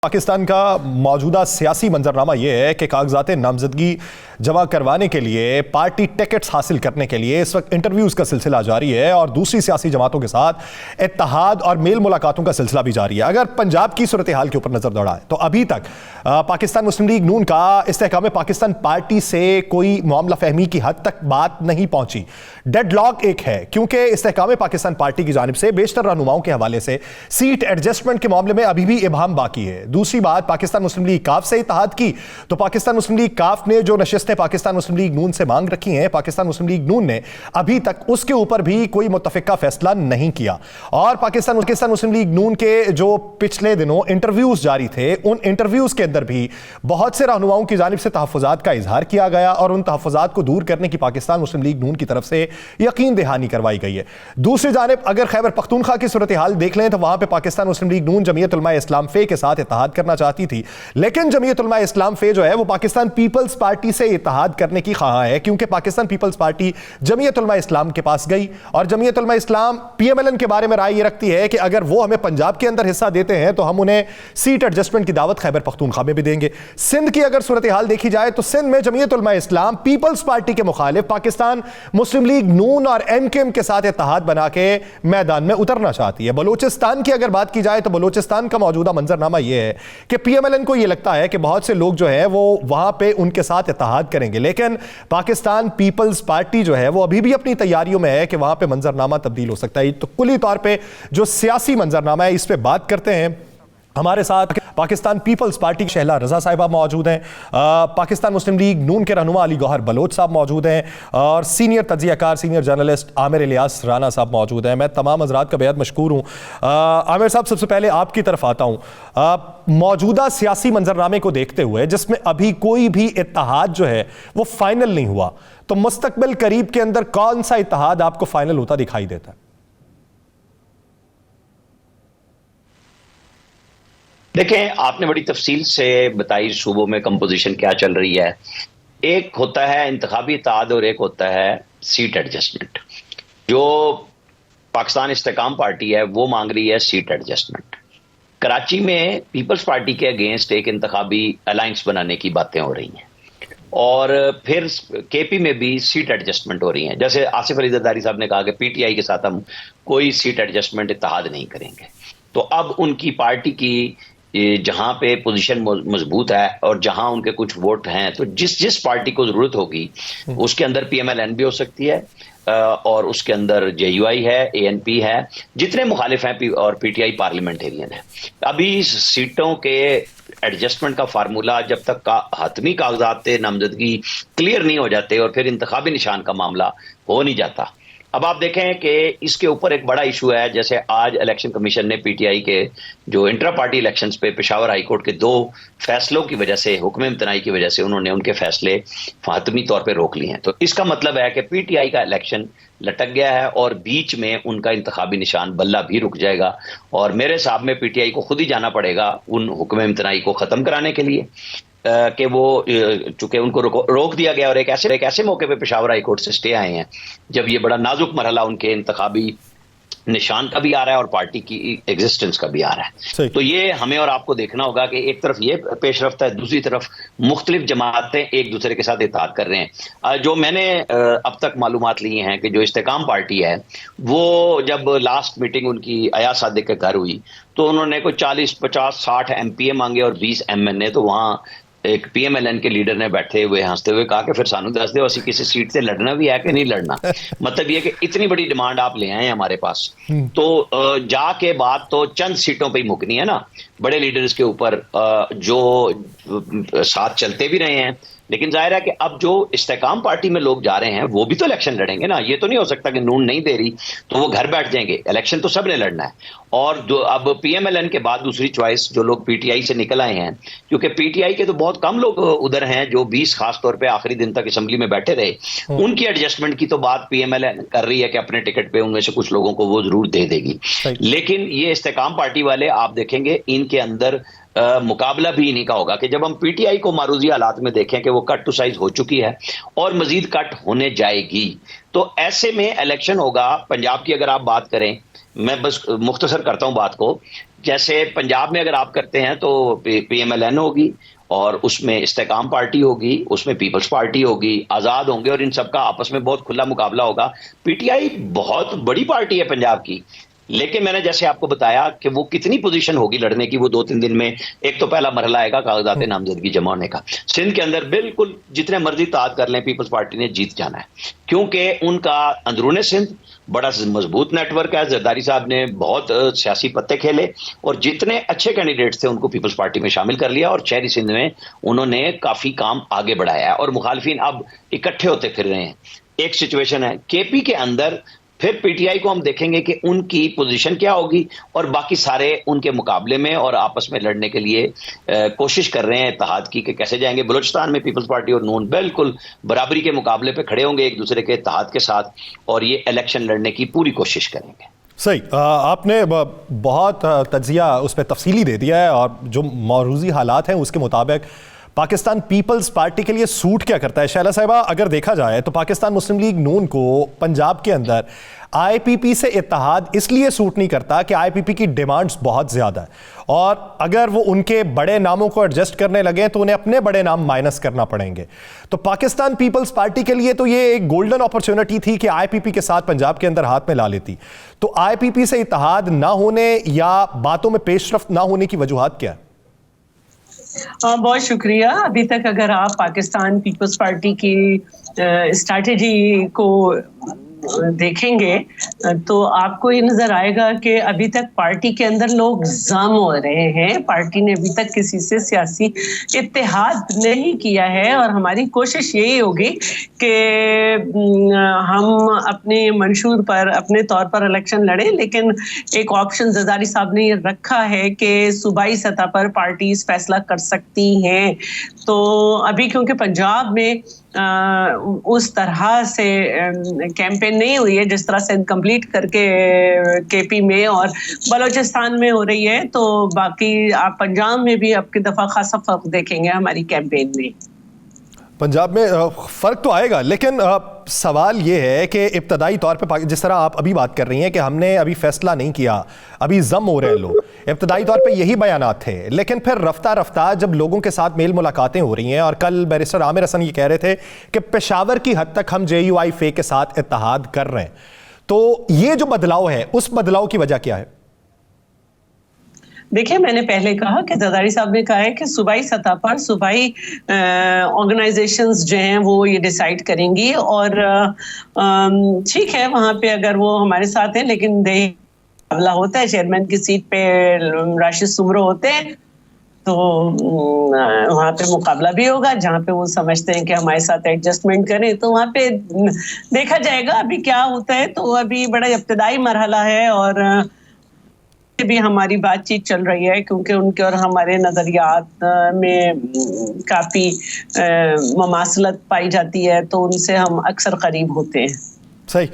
पाकिस्तान का मौजूदा सियासी मंजरनामा यह है कि कागजात नामजदगी जमा करवाने के लिए, पार्टी टिकट्स हासिल करने के लिए इस वक्त इंटरव्यूज का सिलसिला जारी है और दूसरी सियासी जमातों के साथ इत्तेहाद और मेल मुलाकातों का सिलसिला भी जारी है। अगर पंजाब की सूरत हाल के ऊपर नजर दौड़ाएं तो अभी तक पाकिस्तान मुस्लिम लीग नून का इस्तेहकाम पाकिस्तान पार्टी से कोई मामला फहमी की हद तक बात नहीं पहुंची। डेडलॉक एक है क्योंकि इस्तेहकाम पाकिस्तान पार्टी की जानिब से बेशतर रहनुमाओं के हवाले से सीट एडजस्टमेंट के मामले में अभी भी इबाहम बाकी है। दूसरी बात, पाकिस्तान मुस्लिम लीग काफ से इत्तेहाद की तो पाकिस्तान मुस्लिम लीग काफ ने जो नशिस्तें पाकिस्तान मुस्लिम लीग नून से मांग रखी हैं, पाकिस्तान मुस्लिम लीग नून ने अभी तक उसके ऊपर भी कोई मुत्तफिका फैसला नहीं किया। और पाकिस्तान मुस्लिम लीग नून के जो पिछले दिनों इंटरव्यूज जारी थे, उन इंटरव्यूज के अंदर भी बहुत से रहनुमाओं की जानिब से तहफ़्फ़ुज़ात का इजहार किया गया और उन तहफ़्फ़ुज़ात को दूर करने की पाकिस्तान मुस्लिम लीग नून की तरफ से यकीन दहानी करवाई गई है। दूसरी जानिब अगर खैबर पख्तूनख्वा की सूरत हाल देख लें तो वहां पर पाकिस्तान मुस्लिम लीग नून जमीयत उलमा इस्लाम फे के साथ इत्तेहाद करना चाहती थी, लेकिन जमीयत उलमा इस्लाम फे जो है वो पाकिस्तान पीपल्स पार्टी से इत्तेहाद करने की ख्वाह है, क्योंकि पाकिस्तान पीपल्स पार्टी जमीयत उलमा इस्लाम के पास गई और जमीयत उलमा इस्लाम पीएमएलएन के बारे में राय ये रखती है कि अगर वो हमें पंजाब के अंदर हिस्सा देते हैं तो हम उन्हें सीट एडजस्टमेंट की दावत खैबर पख्तूनख्वा में भी देंगे। सिंध की अगर सूरत हाल देखी जाए तो सिंध में जमीयत उलमा इस्लाम पीपल्स पार्टी के मुखालिफ पाकिस्तान मुस्लिम लीग नून और एमकेएम के साथ इत्तेहाद बना के मैदान में उतरना चाहती है। बलूचिस्तान की अगर बात की जाए तो बलूचिस्तान का मौजूदा मंजरनामा यह है कि पीएमएलएन को यह लगता है कि बहुत से लोग जो है वो वहां पे उनके साथ इत्तेहाद करेंगे, लेकिन पाकिस्तान पीपल्स पार्टी जो है वो अभी भी अपनी तैयारियों में है कि वहां पे मंजरनामा तब्दील हो सकता है। तो कुली तौर पे जो सियासी मंजरनामा है इस पे बात करते हैं। हमारे साथ पाकिस्तान पीपल्स पार्टी की शहला रजा साहिबा मौजूद हैं, पाकिस्तान मुस्लिम लीग नून के रहनुमा अली गौहर बलोच साहब मौजूद हैं और सीनियर तज्जियाकार सीनियर जर्नलिस्ट आमिर इलियास राना साहब मौजूद हैं। मैं तमाम हज़रात का बेहद मशकूर हूँ। आमिर साहब, सबसे पहले आपकी तरफ आता हूँ। मौजूदा सियासी मंजरनामे को देखते हुए जिसमें अभी कोई भी इत्तेहाद जो है वो फाइनल नहीं हुआ, तो मुस्तकबिल करीब के अंदर कौन सा इत्तेहाद आपको फाइनल होता दिखाई देता है? देखें, आपने बड़ी तफसील से बताई सूबों में कंपोजिशन क्या चल रही है। एक होता है इंतखाबी इत्तेहाद और एक होता है सीट एडजस्टमेंट। जो पाकिस्तान इस्तेकाम पार्टी है वो मांग रही है सीट एडजस्टमेंट। कराची में पीपल्स पार्टी के अगेंस्ट एक इंतखाबी अलायंस बनाने की बातें हो रही हैं और फिर केपी में भी सीट एडजस्टमेंट हो रही हैं। जैसे आसिफ अली जरदारी साहब ने कहा कि पीटीआई के साथ हम कोई सीट एडजस्टमेंट इत्तेहाद नहीं करेंगे। तो अब उनकी पार्टी की जहां पे पोजीशन मजबूत है और जहां उनके कुछ वोट हैं, तो जिस पार्टी को जरूरत होगी उसके अंदर पीएमएलएन भी हो सकती है और उसके अंदर जेयूआई है, एएनपी है, जितने मुखालिफ हैं और पीटीआई पार्लियामेंटेरियन है। अभी सीटों के एडजस्टमेंट का फार्मूला जब तक हतमी कागजात नामजदगी क्लियर नहीं हो जाते और फिर इंतखाबी निशान का मामला हो नहीं जाता। अब आप देखें कि इसके ऊपर एक बड़ा इशू है। जैसे आज इलेक्शन कमीशन ने पीटीआई के जो इंट्रा पार्टी इलेक्शंस पे पेशावर हाई कोर्ट के 2 फैसलों की वजह से, हुक्म इम्तनाई की वजह से उन्होंने उनके फैसले फातमी तौर पे रोक लिए हैं। तो इसका मतलब है कि पीटीआई का इलेक्शन लटक गया है और बीच में उनका इंतखाबी निशान बल्ला भी रुक जाएगा और मेरे हिसाब में पीटीआई को खुद ही जाना पड़ेगा उन हुक्म इम्तनाई को खत्म कराने के लिए कि वो चूंकि उनको रोक दिया गया और एक ऐसे मौके पे पेशावर हाई कोर्ट से स्टे आए हैं जब ये बड़ा नाजुक मरहला उनके इंतखाबी निशान का भी आ रहा है और पार्टी की एग्जिस्टेंस का भी आ रहा है। तो ये हमें और आपको देखना होगा कि एक तरफ ये पेशरफ्त है, दूसरी तरफ मुख्तलिफ जमातें एक दूसरे के साथ इत्तेहाद कर रहे हैं। जो मैंने अब तक मालूमात ली हैं कि जो इस्तेकाम पार्टी है वो जब लास्ट मीटिंग उनकी अयाज सादिक के घर हुई तो उन्होंने कोई 40, 50, 60 एमपीए मांगे और 20 एमएनए। तो वहां एक पीएमएलएन के लीडर ने बैठे हुए हंसते हुए कहा कि फिर सानू दस दो असी किसी सीट से लड़ना भी है कि नहीं लड़ना। मतलब ये कि इतनी बड़ी डिमांड आप ले आए हमारे पास, तो जाके बात तो चंद सीटों पे ही मुकनी है ना। बड़े लीडर्स के ऊपर जो साथ चलते भी रहे हैं, लेकिन जाहिर है कि अब जो इस्तेकाम पार्टी में लोग जा रहे हैं वो भी तो इलेक्शन लड़ेंगे ना। ये तो नहीं हो सकता कि नून नहीं दे रही तो वो घर बैठ जाएंगे। इलेक्शन तो सब ने लड़ना है। और जो अब पीएमएलएन के बाद दूसरी चॉइस जो लोग पीटीआई से निकल आए हैं, क्योंकि पीटीआई के तो बहुत कम लोग उधर हैं जो 20 खास तौर पे आखिरी दिन तक असेंबली में बैठे रहे, उनकी एडजस्टमेंट की तो बात पीएमएलएन कर रही है कि अपने टिकट पे उनमें से कुछ लोगों को वो जरूर दे देगी। लेकिन ये इस्तेकाम पार्टी वाले आप देखेंगे इनके अंदर मुकाबला भी इन्हीं का होगा कि जब हम पीटीआई को मारूजी हालात में देखें कि वो कट टू साइज हो चुकी है और मजीद कट होने जाएगी, तो ऐसे में इलेक्शन होगा। पंजाब की अगर आप बात करें, मैं बस मुख्तसर करता हूं बात को, जैसे पंजाब में अगर आप करते हैं तो PMLN होगी, और उसमें इस्तेकाम पार्टी होगी, उसमें पीपल्स पार्टी होगी, आज़ाद होंगे, और इन सबका आपस में बहुत खुला मुकाबला होगा। PTI बहुत बड़ी पार्टी है पंजाब की, लेकिन मैंने जैसे आपको बताया कि वो कितनी पोजीशन होगी लड़ने की, वो 2-3 दिन में। एक तो पहला मरहला आएगा कागजात नामजदगी जमा होने का। सिंध के अंदर बिल्कुल जितने मर्जी ताद कर लें, पीपल्स पार्टी ने जीत जाना है, क्योंकि उनका अंदरूने सिंध बड़ा मजबूत नेटवर्क है। जरदारी साहब ने बहुत सियासी पत्ते खेले और जितने अच्छे कैंडिडेट्स थे उनको पीपल्स पार्टी में शामिल कर लिया, और शहरी सिंध में उन्होंने काफी काम आगे बढ़ाया है, और मुखालिफिन अब इकट्ठे होते फिर रहे हैं। एक सिचुएशन है KP के अंदर, फिर PTI को हम देखेंगे कि उनकी पोजीशन क्या होगी, और बाकी सारे उनके मुकाबले में और आपस में लड़ने के लिए कोशिश कर रहे हैं इत्तेहाद की कि कैसे जाएंगे। बलूचिस्तान में पीपल्स पार्टी और नून बिल्कुल बराबरी के मुकाबले पे खड़े होंगे एक दूसरे के इत्तेहाद के साथ, और ये इलेक्शन लड़ने की पूरी कोशिश करेंगे। सही, आपने बहुत तज्जिया उस पर तफसीली दे दिया है, और जो मौरूजी हालात हैं उसके मुताबिक पाकिस्तान पीपल्स पार्टी के लिए सूट क्या करता है। शैला साहिबा, अगर देखा जाए तो पाकिस्तान मुस्लिम लीग नून को पंजाब के अंदर IPP से इत्तेहाद इसलिए सूट नहीं करता कि IPP की डिमांड्स बहुत ज़्यादा है, और अगर वो उनके बड़े नामों को एडजस्ट करने लगे तो उन्हें अपने बड़े नाम माइनस करना पड़ेंगे। तो पाकिस्तान पीपल्स पार्टी के लिए तो ये एक गोल्डन अपॉर्चुनिटी थी कि IPP के साथ पंजाब के अंदर हाथ में ला लेती। तो IPP से इत्तेहाद ना होने या बातों में पेशरफ्त ना होने की वजूहात क्या है? बहुत शुक्रिया। अभी तक अगर आप पाकिस्तान पीपल्स पार्टी की स्ट्रैटेजी को देखेंगे तो आपको ये नजर आएगा कि अभी तक पार्टी के अंदर लोग जम हो रहे हैं। पार्टी ने अभी तक किसी से सियासी इत्तेहाद नहीं किया है, और हमारी कोशिश यही होगी कि हम अपने मंशूर पर अपने तौर पर इलेक्शन लड़ें, लेकिन एक ऑप्शन जरदारी साहब ने ये रखा है कि सूबाई सतह पर पार्टीज फैसला कर सकती हैं। तो अभी क्योंकि पंजाब में उस तरह से कैंपेन नहीं हुई है जिस तरह से इनकम्प्लीट करके KP में और बलूचिस्तान में हो रही है, तो बाकी आप पंजाब में भी अब की दफा खासा फर्क देखेंगे हमारी कैंपेन में। पंजाब में फ़र्क तो आएगा, लेकिन सवाल ये है कि इब्तदाई तौर पे जिस तरह आप अभी बात कर रही हैं कि हमने अभी फैसला नहीं किया, अभी जम हो रहे हैं लोग, इब्तदाई तौर पे यही बयानात थे, लेकिन फिर रफ्ता रफ्ता जब लोगों के साथ मेल मुलाकातें हो रही हैं, और कल बैरिस्टर आमिर हसन ये कह रहे थे कि पेशावर की हद तक हम JUI के साथ इत्तेहाद कर रहे हैं, तो ये जो बदलाव है उस बदलाव की वजह क्या है? देखिए, मैंने पहले कहा कि जरदारी साहब ने कहा है कि सूबाई सतह पर सूबाई ऑर्गेनाइजेशंस जो हैं वो ये डिसाइड करेंगी, और ठीक है वहाँ पे अगर वो हमारे साथ हैं, लेकिन मुकाबला होता है चेयरमैन की सीट पे राशिद सुमरो होते हैं, तो वहाँ पे मुकाबला भी होगा। जहाँ पे वो समझते हैं कि हमारे साथ एडजस्टमेंट करें तो वहाँ पे देखा जाएगा अभी क्या होता है। तो अभी बड़ा इब्तदाई मरहला है, और भी हमारी बातचीत चल रही है, क्योंकि उनके और हमारे नजरियात में काफी ममासलत पाई जाती है, तो उनसे हम अक्सर करीब होते हैं। सही।